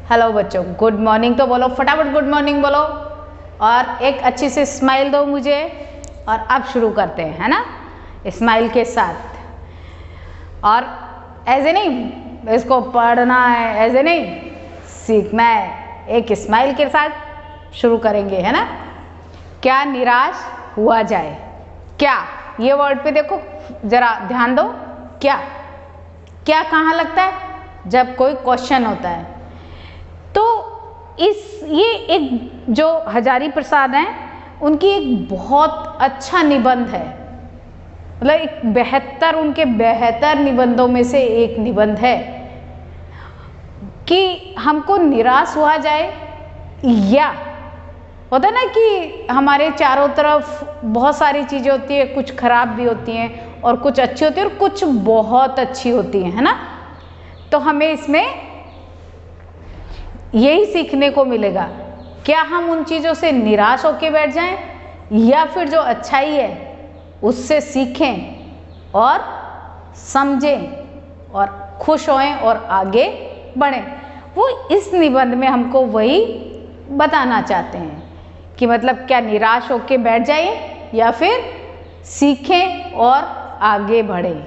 Hello बच्चों, good morning तो बोलो, फटाफट गुड मॉर्निंग बोलो और एक अच्छी सी स्माइल दो मुझे। और अब शुरू करते हैं, है ना, स्माइल के साथ। और ऐसे नहीं इसको पढ़ना है, ऐसे नहीं सीखना है, एक स्माइल के साथ शुरू करेंगे, है ना। क्या निराश हुआ जाए, क्या, ये वर्ड पे देखो जरा ध्यान दो। क्या क्या कहाँ लगता है जब कोई क्वेश्चन होता है। तो ये एक जो हजारी प्रसाद हैं उनकी एक बहुत अच्छा निबंध है, मतलब एक बेहतर, उनके बेहतर निबंधों में से एक निबंध है कि हमको निराश हुआ जाए, या होता है ना कि हमारे चारों तरफ बहुत सारी चीज़ें होती है, कुछ खराब भी होती हैं और कुछ अच्छी होती है और कुछ बहुत अच्छी होती हैं, है ना। तो हमें इसमें यही सीखने को मिलेगा, क्या हम उन चीज़ों से निराश होकर बैठ जाएं या फिर जो अच्छाई है उससे सीखें और समझें और खुश होएं और आगे बढ़ें। वो इस निबंध में हमको वही बताना चाहते हैं कि मतलब क्या निराश होकर बैठ जाएं या फिर सीखें और आगे बढ़ें।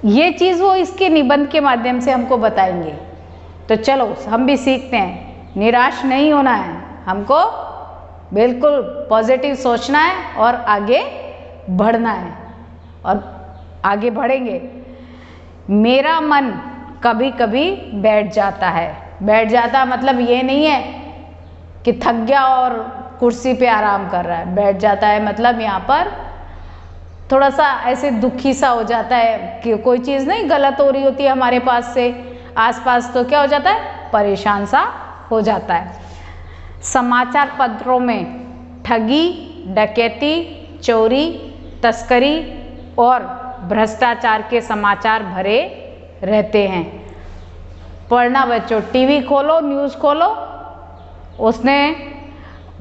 ये चीज़ वो इसके निबंध के माध्यम से हमको बताएंगे। तो चलो हम भी सीखते हैं, निराश नहीं होना है, हमको बिल्कुल पॉजिटिव सोचना है और आगे बढ़ना है और आगे बढ़ेंगे। मेरा मन कभी कभी बैठ जाता है। बैठ जाता मतलब ये नहीं है कि थक गया और कुर्सी पे आराम कर रहा है। बैठ जाता है मतलब यहाँ पर थोड़ा सा ऐसे दुखी सा हो जाता है कि कोई चीज़ नहीं गलत हो रही होती है हमारे पास से आसपास, तो क्या हो जाता है, परेशान सा हो जाता है। समाचार पत्रों में ठगी, डकैती, चोरी, तस्करी और भ्रष्टाचार के समाचार भरे रहते हैं। पढ़ना बच्चों, टीवी खोलो, न्यूज़ खोलो, उसने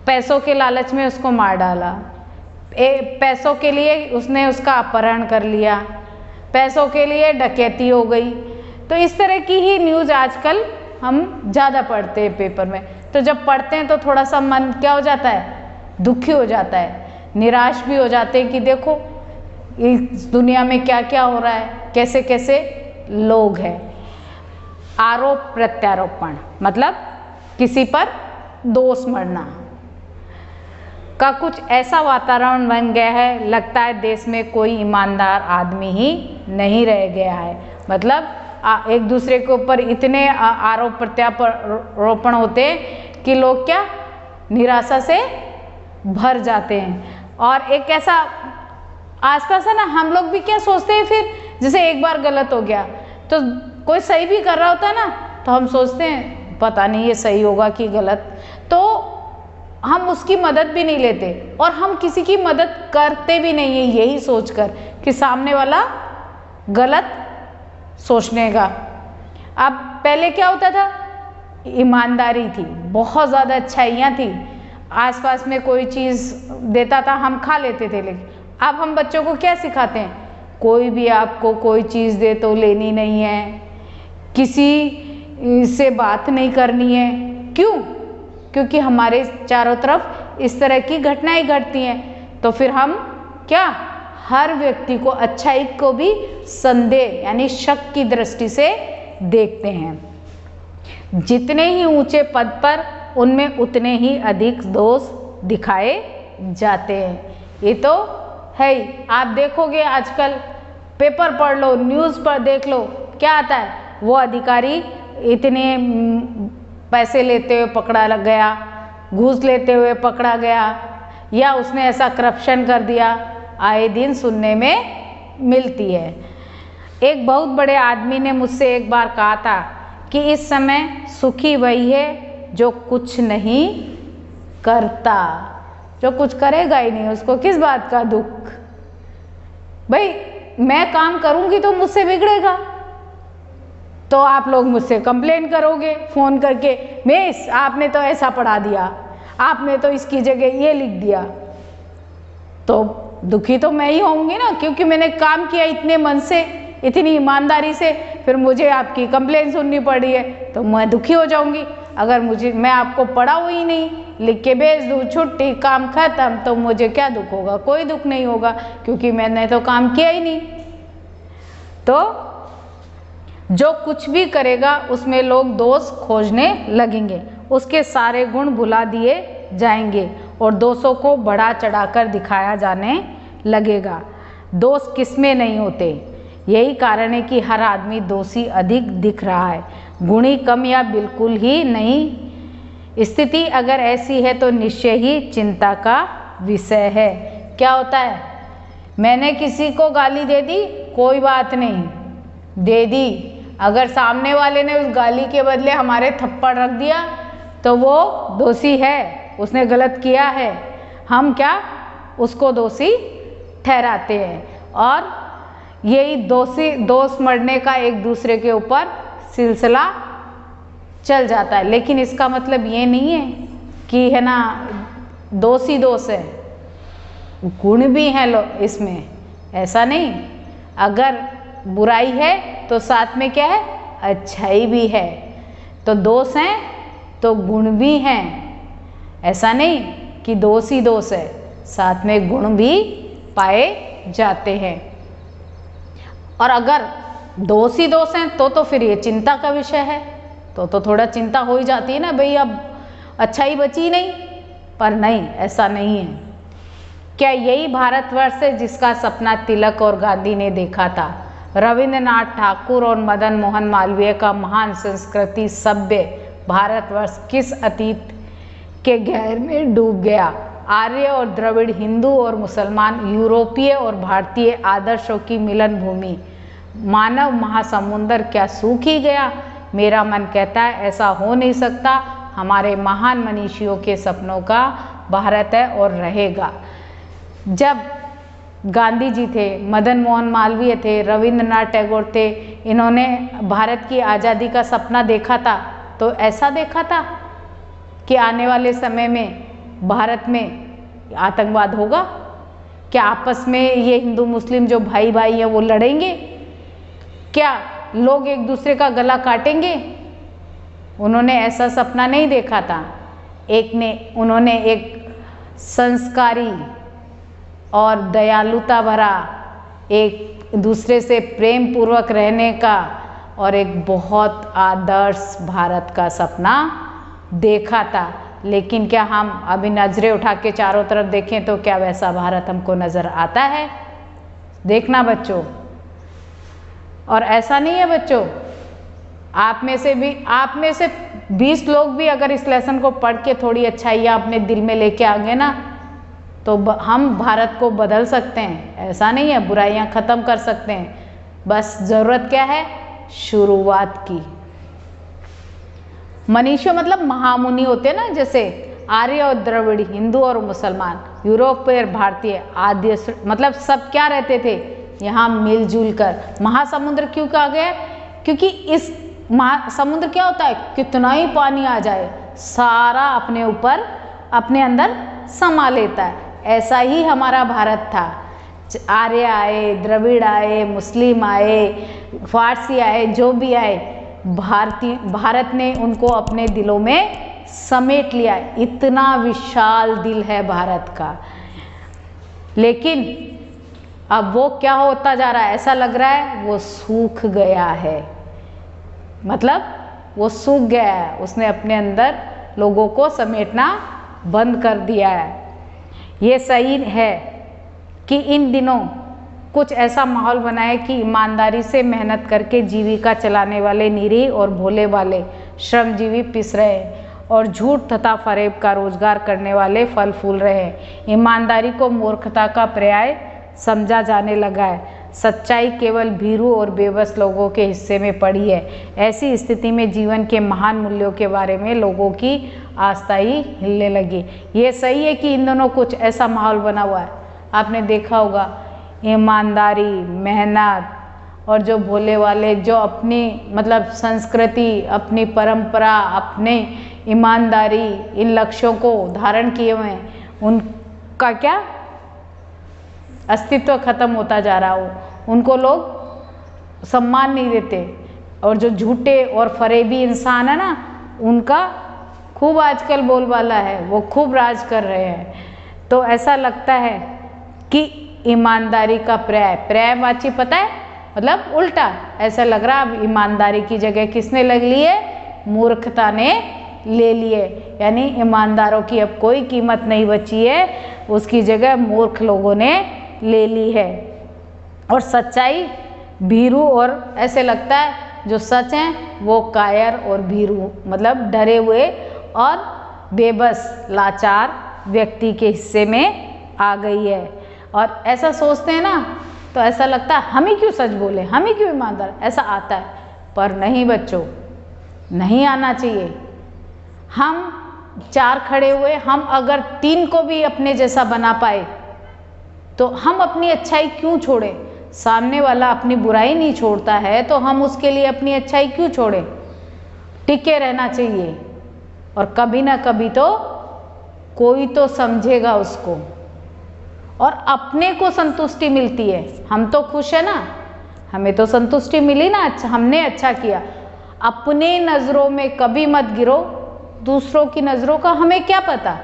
पैसों के लालच में उसको मार डाला, पैसों के लिए उसने उसका अपहरण कर लिया, पैसों के लिए डकैती हो गई। तो इस तरह की ही न्यूज़ आजकल हम ज़्यादा पढ़ते हैं पेपर में। तो जब पढ़ते हैं तो थोड़ा सा मन क्या हो जाता है, दुखी हो जाता है, निराश भी हो जाते हैं कि देखो इस दुनिया में क्या क्या हो रहा है, कैसे कैसे लोग हैं। आरोप प्रत्यारोपण मतलब किसी पर दोष मढ़ना का कुछ ऐसा वातावरण बन गया है, लगता है देश में कोई ईमानदार आदमी ही नहीं रह गया है। मतलब एक दूसरे के ऊपर इतने आरोप प्रत्यारोपण होते हैं कि लोग क्या निराशा से भर जाते हैं। और एक ऐसा आसपास है ना, हम लोग भी क्या सोचते हैं फिर, जैसे एक बार गलत हो गया तो कोई सही भी कर रहा होता है ना, तो हम सोचते हैं पता नहीं ये सही होगा कि गलत, तो हम उसकी मदद भी नहीं लेते और हम किसी की मदद करते भी नहीं है यही सोचकर कि सामने वाला गलत सोचने का। अब पहले क्या होता था, ईमानदारी थी, बहुत ज़्यादा अच्छाइयाँ थी, आसपास में कोई चीज़ देता था हम खा लेते थे। लेकिन अब हम बच्चों को क्या सिखाते हैं, कोई भी आपको कोई चीज़ दे तो लेनी नहीं है, किसी से बात नहीं करनी है। क्यों? क्योंकि हमारे चारों तरफ इस तरह की घटनाएं घटती हैं। तो फिर हम क्या हर व्यक्ति को, अच्छाई को भी संदेह यानी शक की दृष्टि से देखते हैं। जितने ही ऊंचे पद पर उनमें उतने ही अधिक दोष दिखाए जाते हैं। ये तो है ही, आप देखोगे आजकल पेपर पढ़ लो, न्यूज़ पर देख लो, क्या आता है, वो अधिकारी इतने पैसे लेते हुए पकड़ा लग गया, घूस लेते हुए पकड़ा गया, या उसने ऐसा करप्शन कर दिया, आए दिन सुनने में मिलती है। एक बहुत बड़े आदमी ने मुझसे एक बार कहा था कि इस समय सुखी वही है जो कुछ नहीं करता। जो कुछ करेगा ही नहीं उसको किस बात का दुख। भाई मैं काम करूंगी तो मुझसे बिगड़ेगा, तो आप लोग मुझसे कंप्लेन करोगे फ़ोन करके, मिस आपने तो ऐसा पढ़ा दिया, आपने तो इसकी जगह ये लिख दिया, तो दुखी तो मैं ही होंगी ना, क्योंकि मैंने काम किया इतने मन से, इतनी ईमानदारी से, फिर मुझे आपकी कंप्लेन सुननी पड़ी है तो मैं दुखी हो जाऊंगी। अगर मैं आपको पढ़ाऊँ ही नहीं, लिख के भेज दूँ छुट्टी काम खत्म, तो मुझे क्या दुख होगा? कोई दुख नहीं होगा, क्योंकि मैंने तो काम किया ही नहीं। तो जो कुछ भी करेगा उसमें लोग दोष खोजने लगेंगे, उसके सारे गुण भुला दिए जाएंगे और दोषों को बढ़ा चढ़ाकर दिखाया जाने लगेगा। दोष किसमें नहीं होते? यही कारण है कि हर आदमी दोषी अधिक दिख रहा है, गुणी कम या बिल्कुल ही नहीं। स्थिति अगर ऐसी है तो निश्चय ही चिंता का विषय है। क्या होता है? मैंने किसी को गाली दे दी, कोई बात नहीं, दे दी, अगर सामने वाले ने उस गाली के बदले हमारे थप्पड़ रख दिया तो वो दोषी है, उसने गलत किया है। हम क्या उसको दोषी ठहराते हैं, और यही दोष मढ़ने का एक दूसरे के ऊपर सिलसिला चल जाता है। लेकिन इसका मतलब ये नहीं है कि है ना दोष ही दोष है, गुण भी हैं इसमें, ऐसा नहीं। अगर बुराई है तो साथ में क्या है? अच्छाई भी है। तो दोष हैं तो गुण भी हैं, ऐसा नहीं कि दोष ही दोष है, साथ में गुण भी पाए जाते हैं। और अगर दोष ही दोष हैं तो फिर ये चिंता का विषय है, तो थोड़ा चिंता हो ही जाती है ना, भाई अब अच्छाई बची नहीं। पर नहीं, ऐसा नहीं है। क्या यही भारतवर्ष है जिसका सपना तिलक और गांधी ने देखा था? रविंद्रनाथ ठाकुर और मदन मोहन मालवीय का महान संस्कृति सभ्य भारतवर्ष किस अतीत के गहर में डूब गया? आर्य और द्रविड़, हिंदू और मुसलमान, यूरोपीय और भारतीय आदर्शों की मिलन भूमि, मानव महासमुंदर क्या सूख ही गया? मेरा मन कहता है ऐसा हो नहीं सकता। हमारे महान मनीषियों के सपनों का भारत है और रहेगा। जब गांधी जी थे, मदन मोहन मालवीय थे, रविंद्रनाथ टैगोर थे, इन्होंने भारत की आज़ादी का सपना देखा था, तो ऐसा देखा था कि आने वाले समय में भारत में आतंकवाद होगा? क्या आपस में ये हिंदू मुस्लिम जो भाई भाई हैं वो लड़ेंगे? क्या लोग एक दूसरे का गला काटेंगे? उन्होंने ऐसा सपना नहीं देखा था। उन्होंने एक संस्कारी और दयालुता भरा, एक दूसरे से प्रेम पूर्वक रहने का और एक बहुत आदर्श भारत का सपना देखा था। लेकिन क्या हम अभी नजरें उठा के चारों तरफ देखें तो क्या वैसा भारत हमको नज़र आता है? देखना बच्चों। और ऐसा नहीं है बच्चों, आप में से 20 लोग भी अगर इस लेसन को पढ़ के थोड़ी अच्छाइयाँ अपने दिल में लेके आ गए ना, तो हम भारत को बदल सकते हैं। ऐसा नहीं है, बुराइयां ख़त्म कर सकते हैं। बस ज़रूरत क्या है? शुरुआत की। मनीषी मतलब महामुनि होते हैं ना, जैसे आर्य और द्रविड़, हिंदू और मुसलमान, यूरोपीय और भारतीय, आद्य मतलब सब क्या रहते थे यहाँ मिलजुल कर। महासमुद्र क्यों कहा गया? क्योंकि इस समुद्र क्या होता है, कितना ही पानी आ जाए सारा अपने अंदर समा लेता है। ऐसा ही हमारा भारत था। आर्य आए, द्रविड़ आए, मुस्लिम आए, फारसी आए, जो भी आए, भारत ने उनको अपने दिलों में समेट लिया। इतना विशाल दिल है भारत का। लेकिन अब वो क्या होता जा रहा है? ऐसा लग रहा है वो सूख गया है। मतलब वो सूख गया है, उसने अपने अंदर लोगों को समेटना बंद कर दिया है। ये सही है कि इन दिनों कुछ ऐसा माहौल बनाए कि ईमानदारी से मेहनत करके जीविका चलाने वाले निरीह और भोले वाले श्रमजीवी पिस रहे और झूठ तथा फरेब का रोजगार करने वाले फल फूल रहे। ईमानदारी को मूर्खता का पर्याय समझा जाने लगा है। सच्चाई केवल भीरू और बेबस लोगों के हिस्से में पड़ी है। ऐसी स्थिति में जीवन के महान मूल्यों के बारे में लोगों की आस्था ही हिलने लगी। ये सही है कि इन दोनों कुछ ऐसा माहौल बना हुआ है। आपने देखा होगा, ईमानदारी, मेहनत और जो भोले वाले जो अपनी मतलब संस्कृति, अपनी परंपरा, अपने ईमानदारी, इन लक्ष्यों को धारण किए हुए हैं, उनका क्या अस्तित्व खत्म होता जा रहा हो। उनको लोग सम्मान नहीं देते और जो झूठे और फरेबी इंसान है ना, उनका खूब आजकल बोलबाला है, वो खूब राज कर रहे हैं। तो ऐसा लगता है कि ईमानदारी का पर्यायवाची पता है, मतलब उल्टा। ऐसा लग रहा अब ईमानदारी की जगह किसने लग ली है? मूर्खता ने ले लिए। यानी ईमानदारों की अब कोई कीमत नहीं बची है, उसकी जगह मूर्ख लोगों ने ले ली है। और सच्चाई भीरू, और ऐसे लगता है जो सच हैं वो कायर और भीरू, मतलब डरे हुए और बेबस लाचार व्यक्ति के हिस्से में आ गई है। और ऐसा सोचते हैं ना, तो ऐसा लगता है हम ही क्यों सच बोले, हम ही क्यों ईमानदार, ऐसा आता है। पर नहीं बच्चों, नहीं आना चाहिए। हम 4 खड़े हुए, हम अगर 3 को भी अपने जैसा बना पाए तो हम अपनी अच्छाई क्यों छोड़ें? सामने वाला अपनी बुराई नहीं छोड़ता है तो हम उसके लिए अपनी अच्छाई क्यों छोड़ें? टिके रहना चाहिए, और कभी ना कभी तो कोई तो समझेगा उसको, और अपने को संतुष्टि मिलती है। हम तो खुश है ना, हमें तो संतुष्टि मिली ना, अच्छा हमने अच्छा किया। अपने नज़रों में कभी मत गिरो, दूसरों की नज़रों का हमें क्या पता,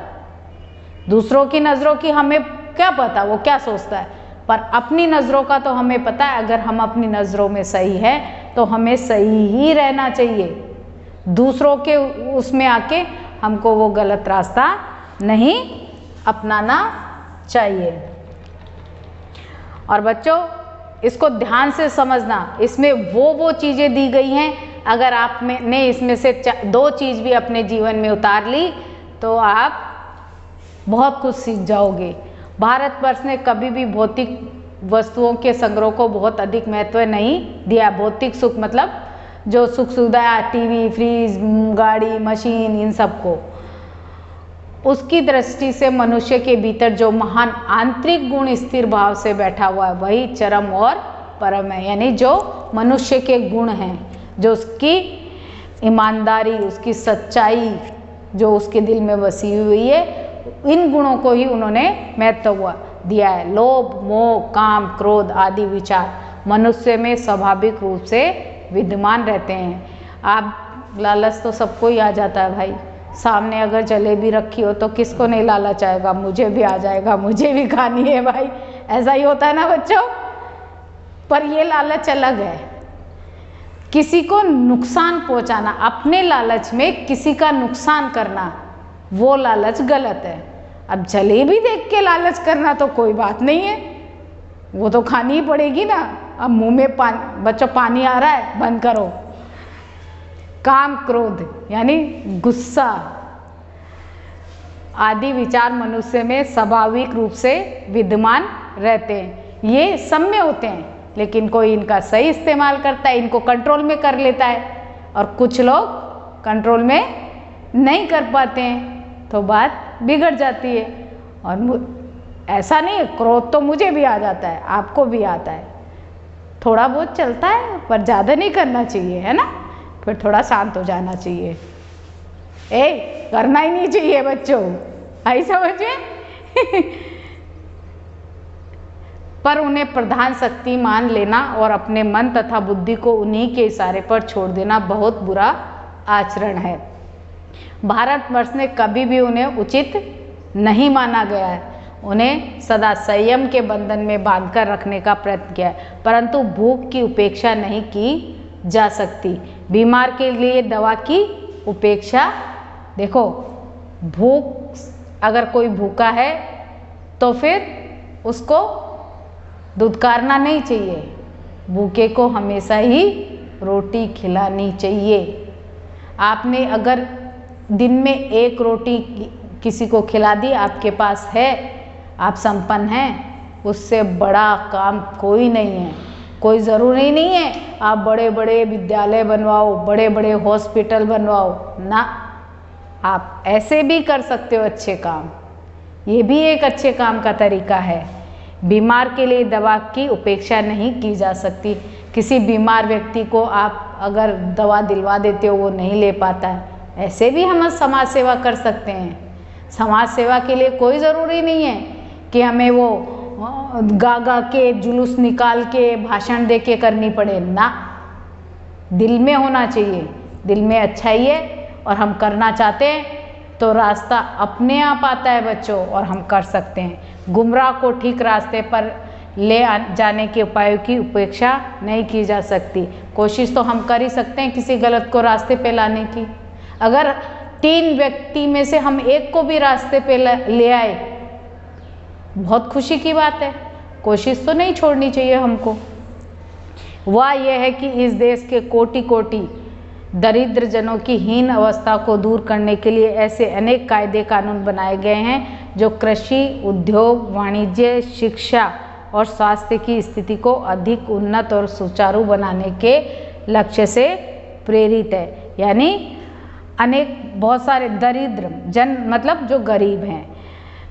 दूसरों की नज़रों की हमें क्या पता वो क्या सोचता है, पर अपनी नज़रों का तो हमें पता है। अगर हम अपनी नज़रों में सही है तो हमें सही ही रहना चाहिए। दूसरों के उसमें आके हमको वो गलत रास्ता नहीं अपनाना चाहिए। और बच्चों, इसको ध्यान से समझना, इसमें वो चीज़ें दी गई हैं, अगर आप ने इसमें से 2 चीज़ भी अपने जीवन में उतार ली तो आप बहुत कुछ सीख जाओगे। भारतवर्ष ने कभी भी भौतिक वस्तुओं के संग्रह को बहुत अधिक महत्व नहीं दिया। भौतिक सुख मतलब जो सुख सुविधा, टीवी, फ्रिज, गाड़ी, मशीन, इन सब को, उसकी दृष्टि से मनुष्य के भीतर जो महान आंतरिक गुण स्थिर भाव से बैठा हुआ है वही चरम और परम है। यानी जो मनुष्य के गुण हैं, जो उसकी ईमानदारी, उसकी सच्चाई जो उसके दिल में बसी हुई है, इन गुणों को ही उन्होंने महत्व दिया है। लोभ, मोह, काम, क्रोध आदि विचार मनुष्य में स्वाभाविक रूप से विद्यमान रहते हैं। आप लालच तो सबको ही आ जाता है भाई। सामने अगर जलेबी रखी हो तो किसको नहीं लालच आएगा, मुझे भी आ जाएगा, मुझे भी खानी है भाई, ऐसा ही होता है ना बच्चों। पर ये लालच अलग है, किसी को नुकसान पहुंचाना, अपने लालच में किसी का नुकसान करना, वो लालच गलत है। अब जलेबी देख के लालच करना तो कोई बात नहीं है, वो तो खानी ही पड़ेगी ना। अब मुंह में बच्चों पानी आ रहा है, बंद करो। काम, क्रोध यानी गुस्सा आदि विचार मनुष्य में स्वाभाविक रूप से विद्यमान रहते हैं। ये सम्य होते हैं, लेकिन कोई इनका सही इस्तेमाल करता है, इनको कंट्रोल में कर लेता है, और कुछ लोग कंट्रोल में नहीं कर पाते हैं तो बात बिगड़ जाती है। और ऐसा नहीं है, क्रोध तो मुझे भी आ जाता है, आपको भी आता है, थोड़ा बहुत चलता है, पर ज़्यादा नहीं करना चाहिए, है ना। फिर थोड़ा शांत हो जाना चाहिए। करना ही नहीं चाहिए बच्चों, आई समझे। पर उन्हें प्रधान शक्ति मान लेना और अपने मन तथा बुद्धि को उन्हीं के इशारे पर छोड़ देना बहुत बुरा आचरण है। भारतवर्ष ने कभी भी उन्हें उचित नहीं माना गया है। उन्हें सदा संयम के बंधन में बांधकर रखने का प्रयत्न किया है, परंतु भूख की उपेक्षा नहीं की जा सकती। बीमार के लिए दवा की उपेक्षा, देखो भूख, अगर कोई भूखा है तो फिर उसको दुत्कारना नहीं चाहिए, भूखे को हमेशा ही रोटी खिलानी चाहिए। आपने अगर दिन में 1 रोटी किसी को खिला दी, आपके पास है, आप संपन्न हैं, उससे बड़ा काम कोई नहीं है। कोई ज़रूरी नहीं है आप बड़े बड़े विद्यालय बनवाओ, बड़े बड़े हॉस्पिटल बनवाओ ना, आप ऐसे भी कर सकते हो अच्छे काम, ये भी एक अच्छे काम का तरीका है। बीमार के लिए दवा की उपेक्षा नहीं की जा सकती। किसी बीमार व्यक्ति को आप अगर दवा दिलवा देते हो, वो नहीं ले पाता है, ऐसे भी हम समाज सेवा कर सकते हैं। समाज सेवा के लिए कोई ज़रूरी नहीं है कि हमें वो गा गा के, जुलूस निकाल के, भाषण दे के करनी पड़े ना, दिल में होना चाहिए। दिल में अच्छाई है और हम करना चाहते हैं तो रास्ता अपने आप आता है बच्चों, और हम कर सकते हैं। गुमराह को ठीक रास्ते पर ले जाने के उपायों की उपेक्षा नहीं की जा सकती। कोशिश तो हम कर ही सकते हैं किसी गलत को रास्ते पे लाने की। अगर 3 व्यक्ति में से हम एक को भी रास्ते पे ले आए, बहुत खुशी की बात है। कोशिश तो नहीं छोड़नी चाहिए हमको। वह यह है कि इस देश के कोटि कोटि दरिद्र जनों की हीन अवस्था को दूर करने के लिए ऐसे अनेक कायदे कानून बनाए गए हैं जो कृषि, उद्योग, वाणिज्य, शिक्षा और स्वास्थ्य की स्थिति को अधिक उन्नत और सुचारू बनाने के लक्ष्य से प्रेरित है। यानी अनेक बहुत सारे दरिद्र जन, मतलब जो गरीब हैं,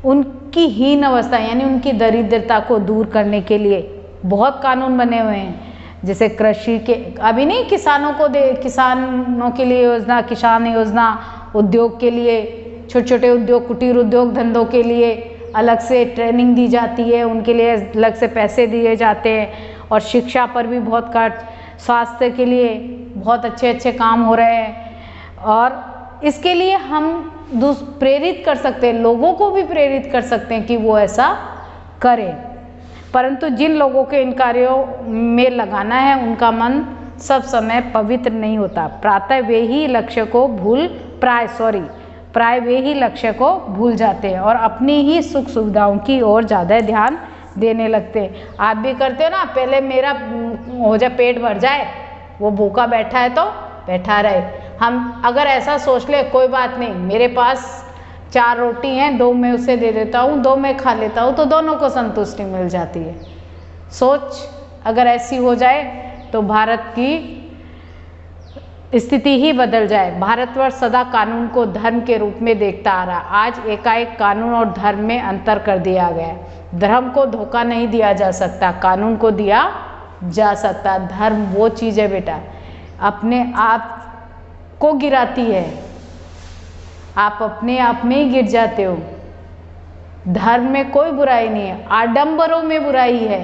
उनकी हीन अवस्था यानी उनकी दरिद्रता को दूर करने के लिए बहुत कानून बने हुए हैं। जैसे कृषि के, अभी नहीं, किसानों के लिए योजना, किसान योजना, उद्योग के लिए, छोटे छोटे उद्योग, कुटीर उद्योग धंधों के लिए अलग से ट्रेनिंग दी जाती है, उनके लिए अलग से पैसे दिए जाते हैं। और शिक्षा पर भी बहुत खर्च, स्वास्थ्य के लिए बहुत अच्छे अच्छे काम हो रहे हैं। और इसके लिए हम प्रेरित कर सकते हैं, लोगों को भी प्रेरित कर सकते हैं कि वो ऐसा करें। परंतु जिन लोगों के इन कार्यों में लगाना है उनका मन सब समय पवित्र नहीं होता। प्राय वे ही लक्ष्य को भूल जाते हैं और अपनी ही सुख सुविधाओं की ओर ज़्यादा ध्यान देने लगते हैं। आप भी करते हो ना, पहले मेरा हो जाए, पेट भर जाए, वो भूखा बैठा है तो बैठा रहे। हम अगर ऐसा सोच ले, कोई बात नहीं, मेरे पास 4 रोटी हैं, 2 मैं उसे दे देता हूँ, 2 मैं खा लेता हूँ, तो दोनों को संतुष्टि मिल जाती है। सोच अगर ऐसी हो जाए तो भारत की स्थिति ही बदल जाए। भारतवर्ष सदा कानून को धर्म के रूप में देखता आ रहा। आज एकाएक कानून और धर्म में अंतर कर दिया गया। धर्म को धोखा नहीं दिया जा सकता, कानून को दिया जा सकता। धर्म वो चीज़ है बेटा, अपने आप को गिराती है, आप अपने आप में ही गिर जाते हो। धर्म में कोई बुराई नहीं है, आडंबरों में बुराई है।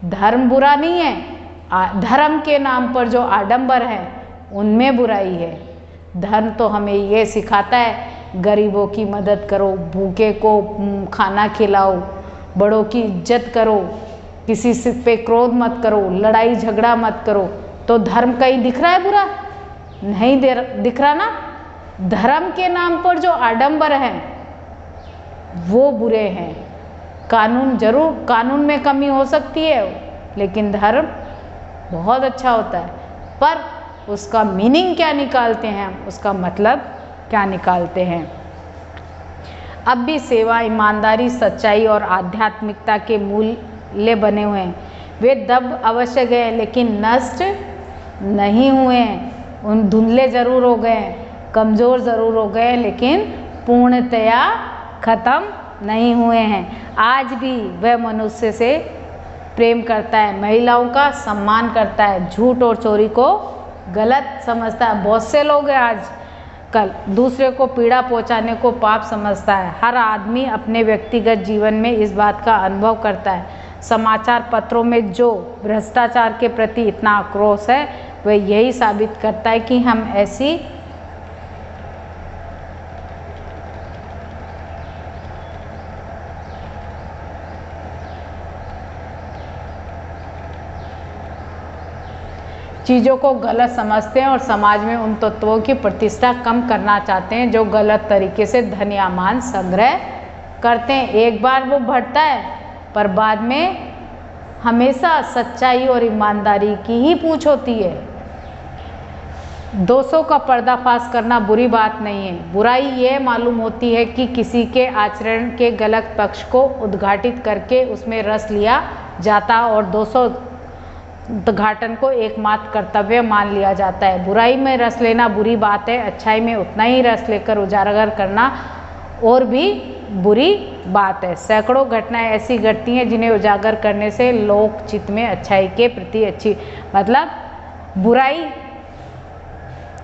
धर्म बुरा नहीं है, धर्म के नाम पर जो आडंबर है उनमें बुराई है। धर्म तो हमें ये सिखाता है, गरीबों की मदद करो, भूखे को खाना खिलाओ, बड़ों की इज्जत करो, किसी से पे क्रोध मत करो, लड़ाई झगड़ा मत करो। तो धर्म कहीं दिख रहा है बुरा? नहीं दिख रहा ना। धर्म के नाम पर जो आडंबर हैं वो बुरे हैं। कानून जरूर, कानून में कमी हो सकती है, लेकिन धर्म बहुत अच्छा होता है। पर उसका मीनिंग क्या निकालते हैं, उसका मतलब क्या निकालते हैं। अब भी सेवा, ईमानदारी, सच्चाई और आध्यात्मिकता के मूल्य बने हुए हैं। वे दब अवश्य गए लेकिन नष्ट नहीं हुए हैं। उन धुंधले जरूर हो गए, कमज़ोर ज़रूर हो गए, लेकिन पूर्णतया खत्म नहीं हुए हैं। आज भी वह मनुष्य से प्रेम करता है, महिलाओं का सम्मान करता है, झूठ और चोरी को गलत समझता है। बहुत से लोग हैं आज कल दूसरे को पीड़ा पहुंचाने को पाप समझता है। हर आदमी अपने व्यक्तिगत जीवन में इस बात का अनुभव करता है। समाचार पत्रों में जो भ्रष्टाचार के प्रति इतना आक्रोश है, वह यही साबित करता है कि हम ऐसी चीज़ों को गलत समझते हैं और समाज में उन तत्वों की प्रतिष्ठा कम करना चाहते हैं जो गलत तरीके से धन या मान संग्रह करते हैं। एक बार वो बढ़ता है, पर बाद में हमेशा सच्चाई और ईमानदारी की ही पूछ होती है। दोषों का पर्दाफाश करना बुरी बात नहीं है। बुराई यह मालूम होती है कि किसी के आचरण के गलत पक्ष को उद्घाटित करके उसमें रस लिया जाता और दोषों उद्घाटन को एकमात्र कर्तव्य मान लिया जाता है। बुराई में रस लेना बुरी बात है, अच्छाई में उतना ही रस लेकर उजागर करना और भी बुरी बात है। सैकड़ों घटनाएं ऐसी घटती हैं जिन्हें उजागर करने से लोक चित्त में अच्छाई के प्रति अच्छी, मतलब बुराई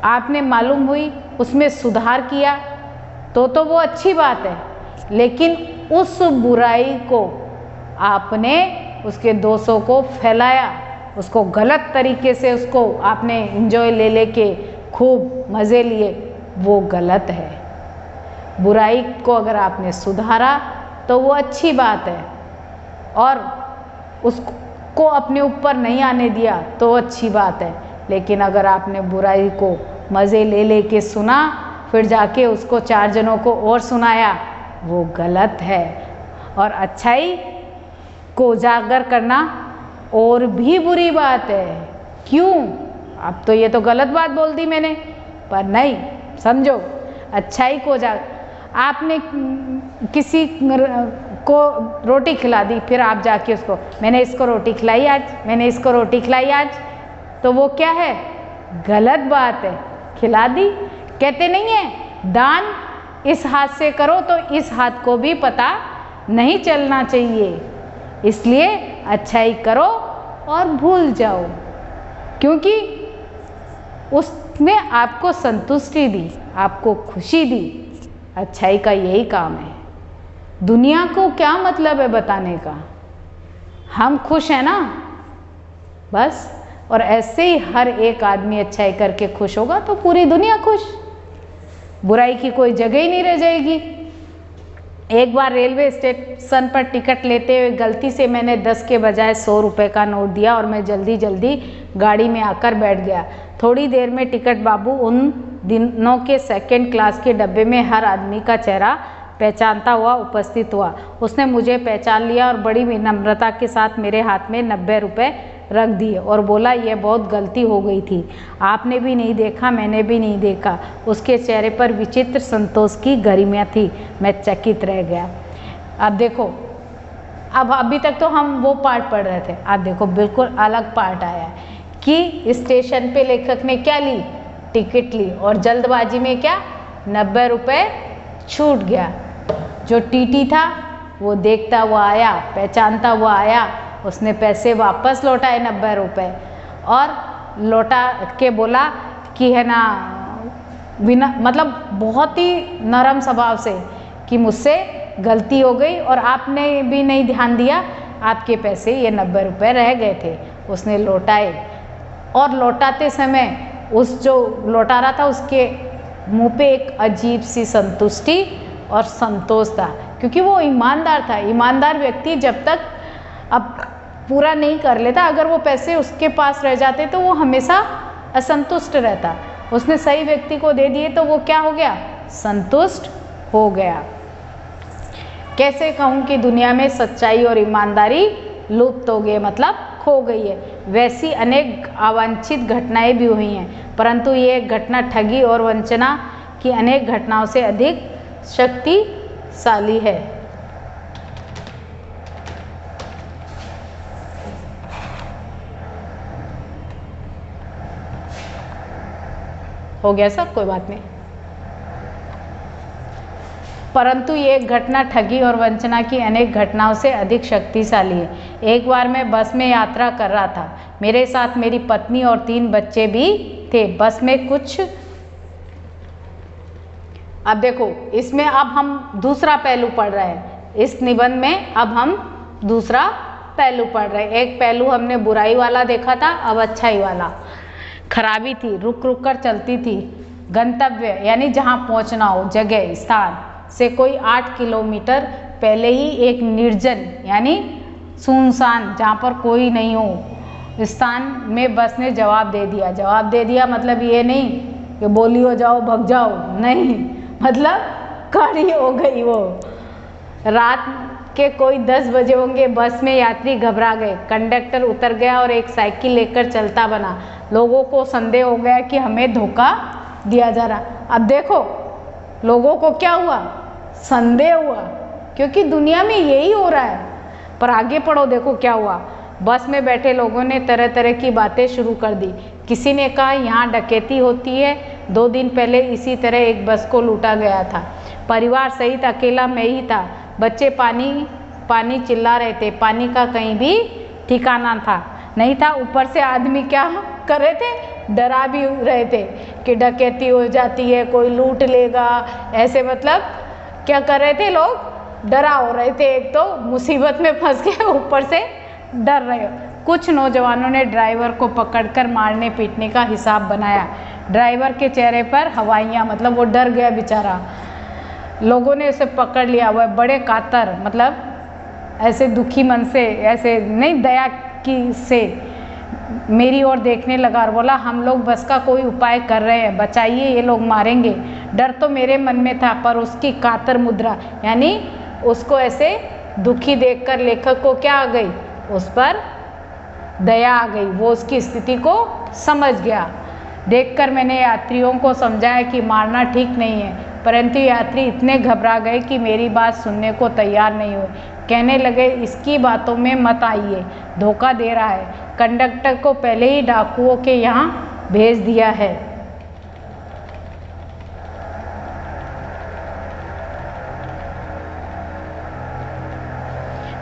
आपने मालूम हुई, उसमें सुधार किया तो वो अच्छी बात है, लेकिन उस बुराई को आपने, उसके दोषों को फैलाया, उसको गलत तरीके से उसको आपने एंजॉय ले लेके खूब मज़े लिए, वो गलत है। बुराई को अगर आपने सुधारा तो वो अच्छी बात है, और उसको अपने ऊपर नहीं आने दिया तो अच्छी बात है। लेकिन अगर आपने बुराई को मज़े ले ले के सुना, फिर जाके उसको 4 जनों को और सुनाया, वो गलत है। और अच्छाई को उजागर करना और भी बुरी बात है। क्यों? अब तो ये तो गलत बात बोल दी मैंने, पर नहीं, समझो, अच्छाई को उजागर। आपने किसी को रोटी खिला दी, फिर आप जाके उसको, मैंने इसको रोटी खिलाई आज, मैंने इसको रोटी खिलाई आज, तो वो क्या है? गलत बात है। खिला दी, कहते नहीं है दान इस हाथ से करो तो इस हाथ को भी पता नहीं चलना चाहिए। इसलिए अच्छाई करो और भूल जाओ, क्योंकि उसने आपको संतुष्टि दी, आपको खुशी दी। अच्छाई का यही काम है। दुनिया को क्या मतलब है बताने का? हम खुश हैं ना, बस। और ऐसे ही हर एक आदमी अच्छाई करके खुश होगा तो पूरी दुनिया खुश, बुराई की कोई जगह ही नहीं रह जाएगी। एक बार रेलवे स्टेशन पर टिकट लेते हुए गलती से मैंने 10 के बजाय 100 रुपये का नोट दिया और मैं जल्दी जल्दी गाड़ी में आकर बैठ गया। थोड़ी देर में टिकट बाबू उन दिनों के 2nd क्लास के डब्बे में हर आदमी का चेहरा पहचानता हुआ उपस्थित हुआ। उसने मुझे पहचान लिया और बड़ी विनम्रता के साथ मेरे हाथ में 90 रुपये रख दिए और बोला, यह बहुत गलती हो गई थी, आपने भी नहीं देखा, मैंने भी नहीं देखा। उसके चेहरे पर विचित्र संतोष की गरिमा थी। मैं चकित रह गया। अब देखो, अब अभी तक तो हम वो पार्ट पढ़ रहे थे, अब देखो बिल्कुल अलग पार्ट आया कि स्टेशन पे लेखक ने क्या ली? टिकट ली, और जल्दबाजी में क्या 90 रुपये छूट गया। जो टीटी था वो देखता हुआ आया, पहचानता हुआ आया, उसने पैसे वापस लौटाए 90 रुपये, और लौटा के बोला कि है ना, बिना मतलब बहुत ही नरम स्वभाव से, कि मुझसे गलती हो गई और आपने भी नहीं ध्यान दिया, आपके पैसे ये 90 रुपये रह गए थे। उसने लौटाए, और लौटाते समय उस जो लौटा रहा था उसके मुंह पे एक अजीब सी संतुष्टि और संतोष था, क्योंकि वो ईमानदार था। ईमानदार व्यक्ति जब तक अब पूरा नहीं कर लेता, अगर वो पैसे उसके पास रह जाते तो वो हमेशा असंतुष्ट रहता। उसने सही व्यक्ति को दे दिए तो वो क्या हो गया? संतुष्ट हो गया। कैसे कहूँ कि दुनिया में सच्चाई और ईमानदारी लुप्त हो गई, मतलब खो गई है। वैसी अनेक अवांछित घटनाएं भी हुई हैं, परंतु ये घटना ठगी और वंचना की अनेक घटनाओं से अधिक शक्तिशाली है। हो गया सब, कोई बात नहीं। परंतु ये घटना ठगी और वंचना की अनेक घटनाओं से अधिक शक्तिशाली है। एक बार मैं बस में यात्रा कर रहा था, मेरे साथ मेरी पत्नी और 3 बच्चे भी थे। बस में कुछ, अब देखो इसमें अब हम दूसरा पहलू पढ़ रहे हैं, इस निबंध में अब हम दूसरा पहलू पढ़ रहे हैं। एक पहलू हमने बुराई वाला देखा था, अब अच्छाई वाला। खराबी थी, रुक रुक कर चलती थी। गंतव्य यानी जहाँ पहुँचना हो, जगह स्थान से कोई 8 किलोमीटर पहले ही एक निर्जन यानी सुनसान, जहाँ पर कोई नहीं हो, स्थान में बस ने जवाब दे दिया। जवाब दे दिया मतलब ये नहीं कि बोली हो जाओ भग जाओ, नहीं, मतलब खड़ी हो गई। वो रात के कोई 10 बजे होंगे। बस में यात्री घबरा गए। कंडक्टर उतर गया और एक साइकिल लेकर चलता बना। लोगों को संदेह हो गया कि हमें धोखा दिया जा रहा। अब देखो लोगों को क्या हुआ? संदेह हुआ, क्योंकि दुनिया में यही हो रहा है। पर आगे पढ़ो, देखो क्या हुआ। बस में बैठे लोगों ने तरह तरह की बातें शुरू कर दी। किसी ने कहा यहाँ डकैती होती है, 2 दिन पहले इसी तरह एक बस को लूटा गया था। परिवार सहित अकेला मैं ही था। बच्चे पानी पानी चिल्ला रहे थे। पानी का कहीं भी ठिकाना था नहीं था। ऊपर से आदमी क्या कर रहे थे? डरा भी रहे थे कि डकैती हो जाती है, कोई लूट लेगा, ऐसे मतलब क्या कर रहे थे लोग? डरा हो रहे थे। एक तो मुसीबत में फंस गए, ऊपर से डर रहे। कुछ नौजवानों ने ड्राइवर को पकड़कर मारने पीटने का हिसाब बनाया। ड्राइवर के चेहरे पर हवाइयाँ, मतलब वो डर गया बेचारा। लोगों ने उसे पकड़ लिया। वह बड़े कातर, मतलब ऐसे दुखी मन से, ऐसे नहीं, दया की से मेरी ओर देखने लगा और बोला, हम लोग बस का कोई उपाय कर रहे हैं, बचाइए, ये लोग मारेंगे। डर तो मेरे मन में था, पर उसकी कातर मुद्रा, यानी उसको ऐसे दुखी देखकर लेखक को क्या आ गई, उस पर दया आ गई। वो उसकी स्थिति को समझ गया। देखकर मैंने यात्रियों को समझाया कि मारना ठीक नहीं है, परंतु यात्री इतने घबरा गए कि मेरी बात सुनने को तैयार नहीं हुए। कहने लगे, इसकी बातों में मत आइए, धोखा दे रहा है, कंडक्टर को पहले ही डाकुओं के यहाँ भेज दिया है।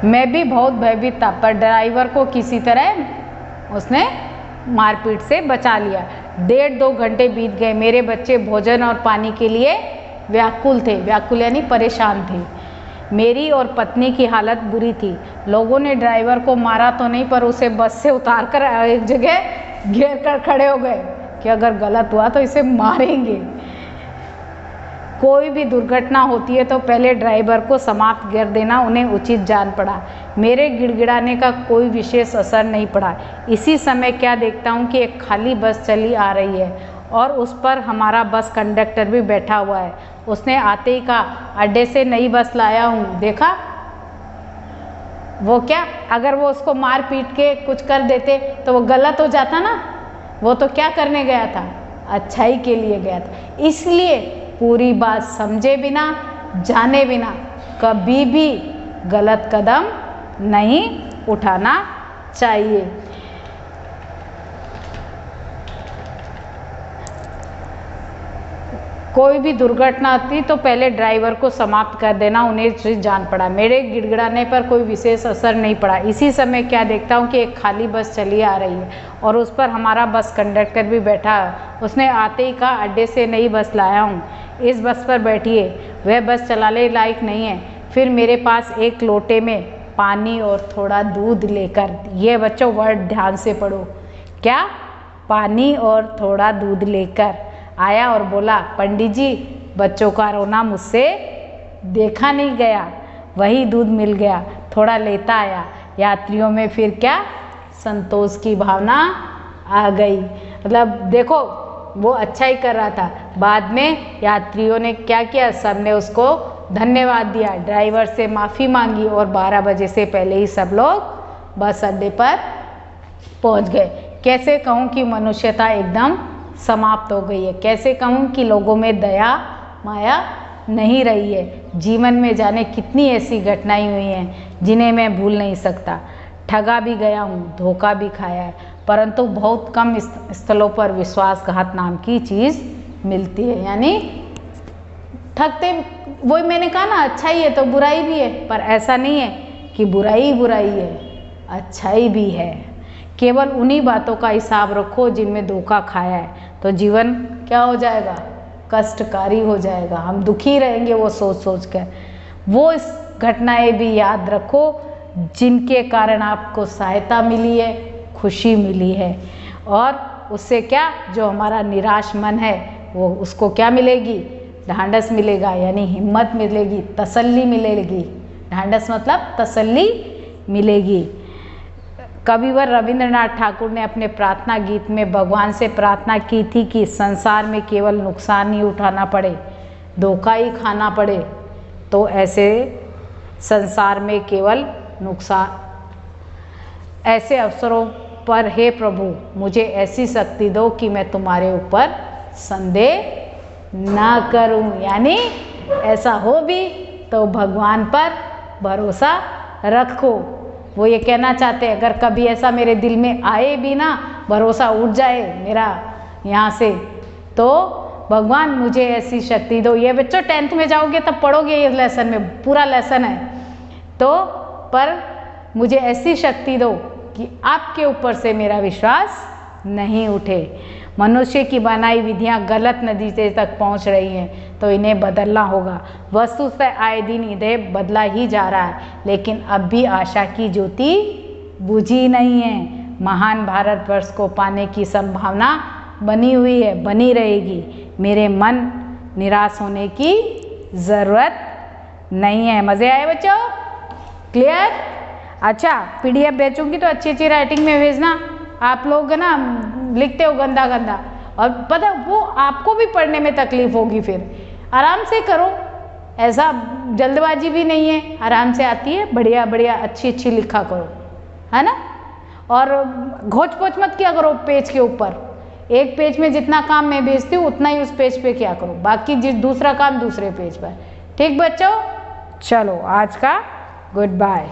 मैं भी बहुत भयभीत था, पर ड्राइवर को किसी तरह उसने मारपीट से बचा लिया। 1.5-2 घंटे बीत गए। मेरे बच्चे भोजन और पानी के लिए व्याकुल थे। व्याकुल यानी परेशान थे। मेरी और पत्नी की हालत बुरी थी। लोगों ने ड्राइवर को मारा तो नहीं, पर उसे बस से उतार कर एक जगह घेर कर खड़े हो गए कि अगर गलत हुआ तो इसे मारेंगे। कोई भी दुर्घटना होती है तो पहले ड्राइवर को समाप्त कर देना उन्हें उचित जान पड़ा। मेरे गिड़गिड़ाने का कोई विशेष असर नहीं पड़ा। इसी समय क्या देखता हूँ कि एक खाली बस चली आ रही है और उस पर हमारा बस कंडक्टर भी बैठा हुआ है। उसने आते ही कहा, अड्डे से नई बस लाया हूँ। देखा वो क्या, अगर वो उसको मार पीट के कुछ कर देते तो वो गलत हो जाता ना। वो तो क्या करने गया था, अच्छाई के लिए गया था। इसलिए पूरी बात समझे बिना, जाने बिना कभी भी गलत कदम नहीं उठाना चाहिए। कोई भी दुर्घटना आती तो पहले ड्राइवर को समाप्त कर देना उन्हें उचित जान पड़ा। मेरे गिड़गिड़ाने पर कोई विशेष असर नहीं पड़ा। इसी समय क्या देखता हूँ कि एक खाली बस चली आ रही है और उस पर हमारा बस कंडक्टर भी बैठा है। उसने आते ही कहा, अड्डे से नई बस लाया हूँ, इस बस पर बैठिए। वह बस चलाने लायक नहीं है। फिर मेरे पास एक लोटे में पानी और थोड़ा दूध लेकर, ये बच्चों वर्ड ध्यान से पढ़ो, क्या, पानी और थोड़ा दूध लेकर आया और बोला, पंडित जी, बच्चों का रोना मुझसे देखा नहीं गया। वही दूध मिल गया, थोड़ा लेता आया। यात्रियों में फिर क्या, संतोष की भावना आ गई। मतलब देखो, वो अच्छा ही कर रहा था। बाद में यात्रियों ने क्या किया, सबने उसको धन्यवाद दिया, ड्राइवर से माफ़ी मांगी और 12 बजे से पहले ही सब लोग बस अड्डे पर पहुंच गए। कैसे कहूँ कि मनुष्यता एकदम समाप्त हो गई है। कैसे कहूँ कि लोगों में दया माया नहीं रही है। जीवन में जाने कितनी ऐसी घटनाएं हुई हैं जिन्हें मैं भूल नहीं सकता। ठगा भी गया हूँ, धोखा भी खाया है, परंतु बहुत कम स्थलों पर विश्वासघात नाम की चीज़ मिलती है। यानी ठगते, वही मैंने कहा ना, अच्छाई है तो बुराई भी है, पर ऐसा नहीं है कि बुराई ही बुराई है, अच्छाई भी है। केवल उन्हीं बातों का हिसाब रखो जिनमें धोखा खाया है, तो जीवन क्या हो जाएगा, कष्टकारी हो जाएगा। हम दुखी रहेंगे वो सोच सोच कर। वो इस घटनाएं भी याद रखो जिनके कारण आपको सहायता मिली है, खुशी मिली है, और उससे क्या, जो हमारा निराश मन है वो, उसको क्या मिलेगी, ढांढस मिलेगा, यानी हिम्मत मिलेगी, तसल्ली मिलेगी। ढांढस मतलब तसल्ली मिलेगी। कविवर रविंद्रनाथ ठाकुर ने अपने प्रार्थना गीत में भगवान से प्रार्थना की थी कि संसार में केवल नुकसान ही उठाना पड़े, धोखा ही खाना पड़े, तो ऐसे संसार में केवल नुकसान, ऐसे अवसरों पर हे प्रभु मुझे ऐसी शक्ति दो कि मैं तुम्हारे ऊपर संदेह ना करूं। यानी ऐसा हो भी तो भगवान पर भरोसा रखो। वो ये कहना चाहते हैं, अगर कभी ऐसा मेरे दिल में आए भी ना, भरोसा उठ जाए मेरा यहाँ से, तो भगवान मुझे ऐसी शक्ति दो। ये बच्चों 10th में जाओगे तब पढ़ोगे, ये लेसन में पूरा लेसन है तो, पर मुझे ऐसी शक्ति दो कि आपके ऊपर से मेरा विश्वास नहीं उठे। मनुष्य की बनाई विधियां गलत नतीजे तक पहुंच रही हैं, तो इन्हें बदलना होगा। वस्तुतः आए दिन इन्हें बदला ही जा रहा है, लेकिन अब भी आशा की ज्योति बुझी नहीं है। महान भारतवर्ष को पाने की संभावना बनी हुई है, बनी रहेगी। मेरे मन निराश होने की ज़रूरत नहीं है। मज़े आए बच्चों? क्लियर? अच्छा, PDF भेजूंगी तो अच्छी अच्छी राइटिंग में भेजना। आप लोग ना लिखते हो गंदा गंदा, और पता वो आपको भी पढ़ने में तकलीफ होगी। फिर आराम से करो, ऐसा जल्दबाजी भी नहीं है, आराम से आती है, बढ़िया बढ़िया अच्छी अच्छी लिखा करो, है ना। और घोच पोच मत किया करो पेज के ऊपर। एक पेज में जितना काम मैं भेजती हूँ उतना ही उस पेज पे किया करो, बाकी दूसरा काम दूसरे पेज पर। ठीक बच्चों, चलो आज का गुड बाय।